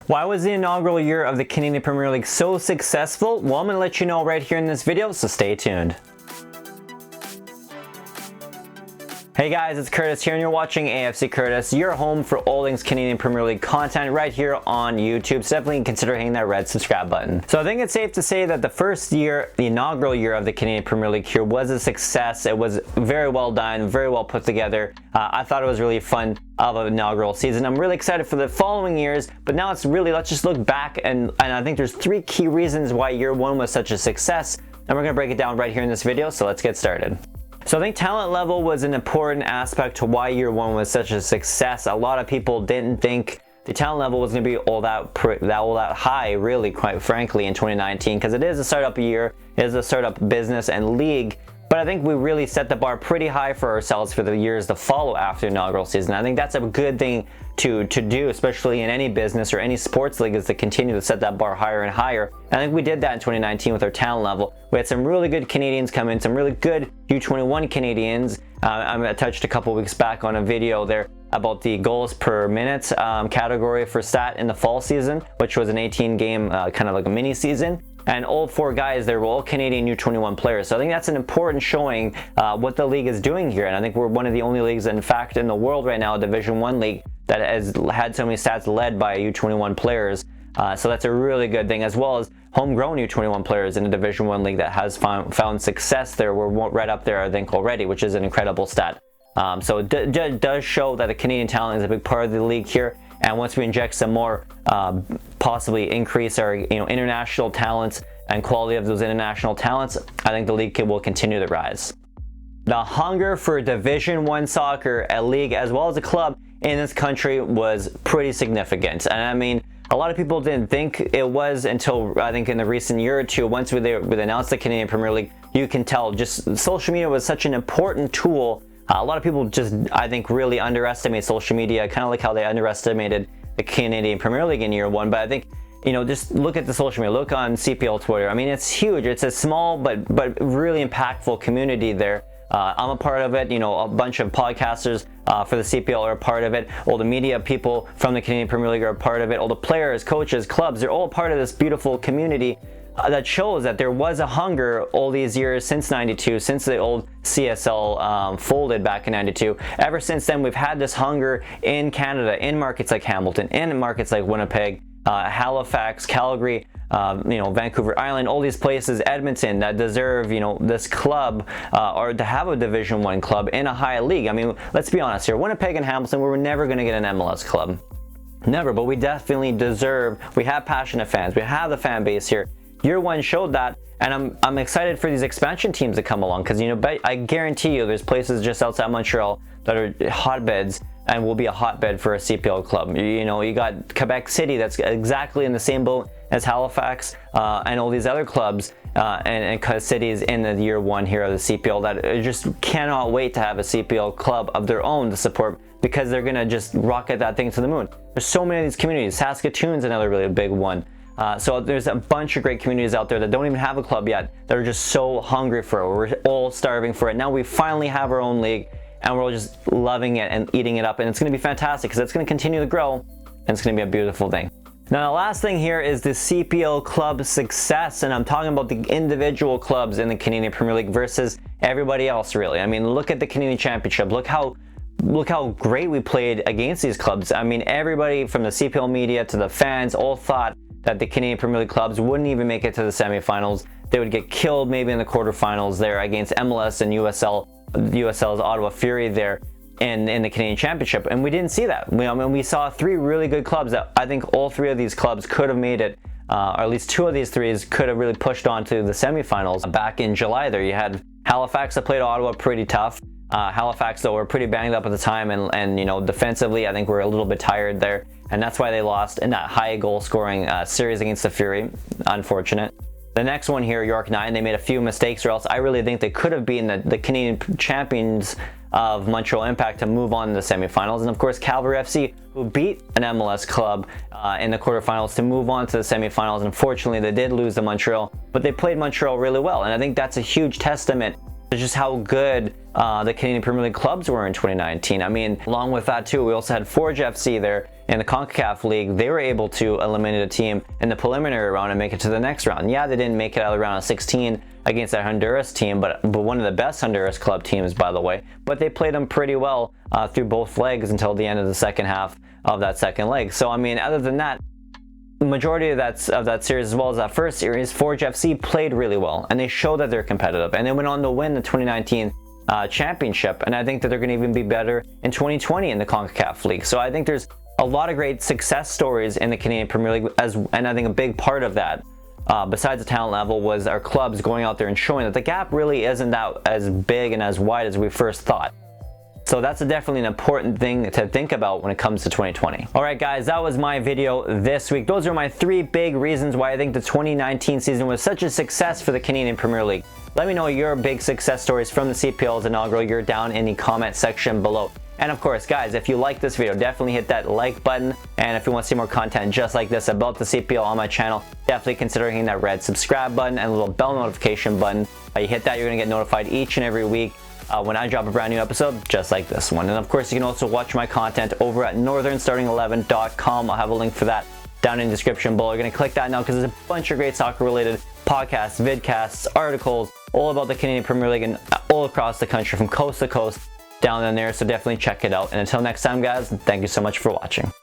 Why was the inaugural year of the Canadian Premier League so successful? Well, I'm going to let you know right here in this video, so stay tuned. Hey guys, it's Curtis here and you're watching A.F.C. Curtis, your home for all things Canadian Premier League content right here on YouTube. So definitely consider hitting that red subscribe button. So I think it's safe to say that the first year, the inaugural year of the Canadian Premier League here was a success. It was very well done, very well put together. I thought it was really fun of an inaugural season. I'm really excited for the following years, but now it's really, let's just look back and I think there's three key reasons why year one was such a success. And we're going to break it down right here in this video, so let's get started. So I think talent level was an important aspect to why year one was such a success. A lot of people didn't think the talent level was going to be all that high, really, quite frankly, in 2019, because it is a startup year, it is a startup business and league. But I think we really set the bar pretty high for ourselves for the years to follow after inaugural season. I think that's a good thing to do, especially in any business or any sports league, is to continue to set that bar higher and higher. And I think we did that in 2019 with our talent level. We had some really good Canadians come in, some really good U21 Canadians. I touched a couple weeks back on a video there about the goals per minute category for stat in the fall season, which was an 18-game kind of like a mini season. And all four guys there were all Canadian U21 players. So I think that's an important showing what the league is doing here. And I think we're one of the only leagues, in fact, in the world right now, a Division I league, that has had so many stats led by U21 players. So that's a really good thing, as well as homegrown U21 players in a Division I league that has found success there. We're right up there, I think, already, which is an incredible stat. So it does show that the Canadian talent is a big part of the league here. And once we inject some more, possibly increase our international talents and quality of those international talents, I think the league will continue to rise. The hunger for Division I soccer, a league as well as a club in this country, was pretty significant. And I mean, a lot of people didn't think it was until I think in the recent year or two, once we announced the Canadian Premier League, you can tell just social media was such an important tool. A lot of people just, I think, really underestimate social media, kind of like how they underestimated the Canadian Premier League in year one. But I think, just look at the social media, look on CPL Twitter. I mean, it's huge. It's a small but really impactful community there. I'm a part of it. A bunch of podcasters for the CPL are a part of it. All the media people from the Canadian Premier League are a part of it. All the players, coaches, clubs, they're all part of this beautiful community. That shows that there was a hunger all these years since '92, since the old CSL folded back in '92. Ever since then, we've had this hunger in Canada, in markets like Hamilton, in markets like Winnipeg, Halifax, Calgary, Vancouver Island, all these places, Edmonton, that deserve, this club or to have a Division I club in a high league. I mean, let's be honest here. Winnipeg and Hamilton, we were never going to get an MLS club. Never, but we definitely deserve, we have passionate fans. We have the fan base here. Year one showed that, and I'm excited for these expansion teams to come along, because I guarantee you there's places just outside Montreal that are hotbeds and will be a hotbed for a CPL club. You got Quebec City, that's exactly in the same boat as Halifax and all these other clubs and cities in the year one here of the CPL that just cannot wait to have a CPL club of their own to support, because they're gonna just rocket that thing to the moon. There's so many of these communities. Saskatoon's another really big one. So there's a bunch of great communities out there that don't even have a club yet, that are just so hungry for it. We're all starving for it. Now we finally have our own league, and we're all just loving it and eating it up. And it's going to be fantastic, because it's going to continue to grow, and it's going to be a beautiful thing. Now, the last thing here is the CPL club success, and I'm talking about the individual clubs in the Canadian Premier League versus everybody else, really. I mean, look at the Canadian Championship. Look how great we played against these clubs. I mean, everybody from the CPL media to the fans all thought that the Canadian Premier League clubs wouldn't even make it to the semifinals. They would get killed maybe in the quarterfinals there against MLS and USL's Ottawa Fury there in the Canadian Championship. And we didn't see that. We saw three really good clubs that I think all three of these clubs could have made it, or at least two of these threes could have really pushed on to the semifinals. Back in July there, you had Halifax that played Ottawa pretty tough. Halifax, though, were pretty banged up at the time, and defensively, I think we're a little bit tired there, and that's why they lost in that high goal scoring series against the Fury. Unfortunate. The next one here, York 9, they made a few mistakes, or else I really think they could have been the Canadian champions of Montreal Impact to move on to the semifinals. And of course, Calgary FC, who beat an MLS club in the quarterfinals to move on to the semifinals. Unfortunately, they did lose to Montreal, but they played Montreal really well, and I think that's a huge testament just how good the Canadian Premier League clubs were in 2019. I mean, along with that too, we also had Forge FC there in the CONCACAF League. They were able to eliminate a team in the preliminary round and make it to the next round. Yeah, they didn't make it out of the round of 16 against that Honduras team, but one of the best Honduras club teams, by the way. But they played them pretty well through both legs until the end of the second half of that second leg. So, I mean, other than that, the majority of that series, as well as that first series, Forge FC played really well, and they showed that they're competitive, and they went on to win the 2019 championship. And I think that they're going to even be better in 2020 in the CONCACAF League. So I think there's a lot of great success stories in the Canadian Premier League, and I think a big part of that, besides the talent level, was our clubs going out there and showing that the gap really isn't that as big and as wide as we first thought. So that's definitely an important thing to think about when it comes to 2020. Alright guys, that was my video this week. Those are my 3 big reasons why I think the 2019 season was such a success for the Canadian Premier League. Let me know your big success stories from the CPL's inaugural year down in the comment section below. And of course, guys, if you like this video, definitely hit that like button. And if you want to see more content just like this about the CPL on my channel, definitely consider hitting that red subscribe button and a little bell notification button. You hit that, you're going to get notified each and every week when I drop a brand new episode just like this one. And of course, you can also watch my content over at northernstarting11.com. I'll have a link for that down in the description below. You're going to click that now because there's a bunch of great soccer related podcasts, vidcasts, articles, all about the Canadian Premier League and all across the country from coast to coast down in there. So definitely check it out. And until next time, guys, thank you so much for watching.